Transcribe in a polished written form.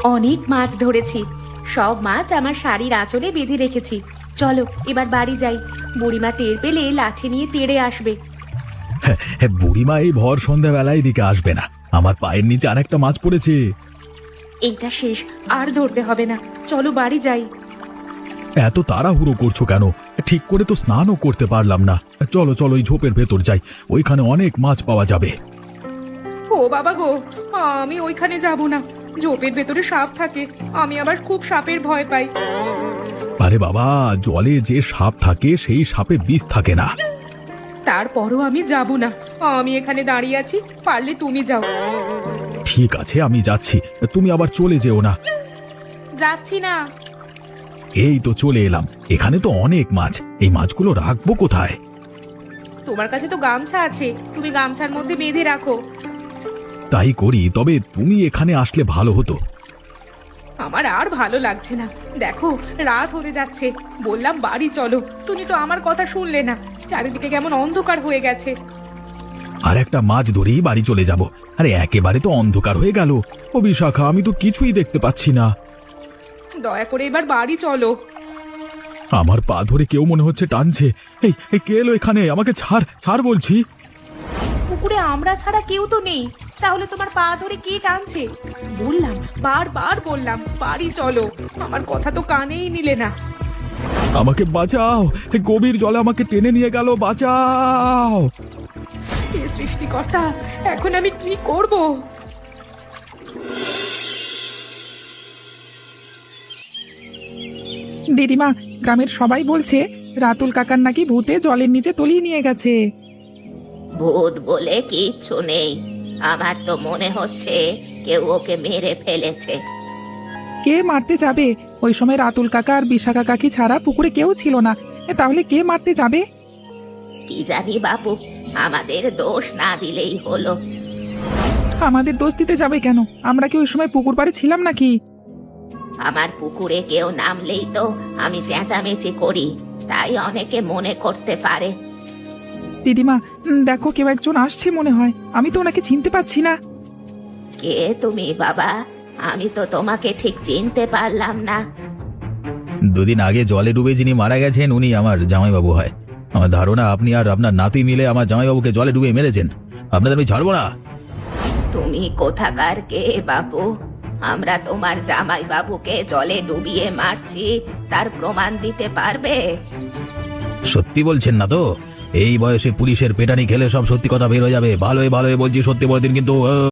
অনেক মাছ ধরেছি। সব মাছ আমার শাড়ির আঁচলে বেঁধে রেখেছি। চলো এবার বাড়ি যাই। বুড়িমা টের পেলে লাঠি নিয়ে তেড়ে আসবে। হ্যাঁ, বুড়িমা এই ভর সন্ধ্যাবেলায় এদিকে আসবে না। আমার পায়ের নিচে আরেকটা মাছ পড়েছে। এইটা শেষ, আর ধরতে হবে না। চলো বাড়ি যাই। এত তাড়াহুড়ো করছো কেন? ঠিক করে তো স্নানও করতে পারলাম না। চলো চলো, ওই ঝোপের ভেতর যাই, ওইখানে অনেক মাছ পাওয়া যাবে। ও বাবা গো, আমি ওইখানে যাব না। ঝোপের ভেতরে সাপ থাকে, আমি আবার খুব সাপের ভয় পাই। আরে বাবা, জলে যে সাপ থাকে সেই সাপে বিষ থাকে না। তারপরও আমি যাব না। আমি এখানে দাঁড়িয়ে আছি, পারলে তুমি যাও। ঠিক আছে, আমি যাচ্ছি, তুমি আবার চলে যেও না। যাচ্ছি না। এই তো চলে এলাম। এখানে তো অনেক মাছ, এই মাছগুলো রাখবো কোথায়? তোমার কাছে তো গামছা আছে, তুমি গামছার মধ্যে বেঁধে রাখো। তাই করি, তবে তুমি এখানে আসলে ভালো হতো। আমার আর ভালো লাগছে না। দেখো রাত হতে যাচ্ছে, বললাম বাড়ি চলো, তুমি তো আমার কথা শুনলে না। চারিদিকে কেমন অন্ধকার হয়ে গেছে। আর একটা মাছ ধরেই বাড়ি চলে যাব। আরে একেবারে তো অন্ধকার হয়ে গেল। ও বিশাখা, আমি তো কিছুই দেখতে পাচ্ছি না। দয়া করে এবার বাড়ি চলো। আমার পা ধরে কেউ মনে হচ্ছে টানছে। এই এই, কে এলো এখানে? আমাকে ছাড় ছাড় বলছি। পুকুরে আমরা ছাড়া কেউ তো নেই, তাহলে তোমার পা ধরে কে টানছে? বললাম, বারবার বললাম বাড়ি চলো, আমার কথা তো কানেই নিলে না। আমাকে বাঁচাও, এই গভীর জলে আমাকে টেনে নিয়ে গেল, বাঁচাও। হে সৃষ্টিকর্তা, এখন আমি কি করব? দিদিমা, গ্রামের সবাই বলছে রাতুল কাকার নাকি ভূতে জলের নিচে তলিয়ে নিয়ে গেছে। ভূত বলে কিচ্ছু নেই, আমার তো মনে হচ্ছে কেউ ওকে মেরে ফেলেছে। কে মারতে যাবে? ওই সময় রাতুল কাকা আর বিশাখা কাকি ছাড়া পুকুরে কেউ ছিল না। তাহলে কে মারতে যাবে? কি জানি বাপু, আমাদের দোষ না দিলেই হলো। আমাদের দোষ দিতে যাবে কেন? আমরা কি ওই সময় পুকুর পাড়ে ছিলাম নাকি? আমার পুকুরে কেউ নামলেই তো আমি চেঁচামেচি করি, তাই অনেকে মনে করতে পারে। দিদিমা, দেখো কেউ একজন আসছে মনে হয়। আমি তো ওনাকে চিনতে পারছি না। কে তুমি বাবা? আমি তো তোমাকে ঠিক চিনতে পারলাম না। দুদিন আগে জলে ডুবে যিনি মারা গেছেন উনি আমার জামাইবাবু হয়। আমার ধারণা আপনি আর আপনার নাতি মিলে আমার জামাইবাবুকে জলে ডুবে মেরেছেন। আপনাদের আমি ছাড়বো না। তুমি কোথাকার কে বাবু? আমরা তোমার জামাই বাবুকে জলে ডুবিয়ে মারছি, তার প্রমাণ দিতে পারবে? সত্যি বলছেন না তো? এই বয়সে পুলিশের পেটানি খেলে সব সত্যি কথা বের হয়ে যাবে। ভালোই ভালোই বলছি, সত্যি বলে দিন কিন্তু।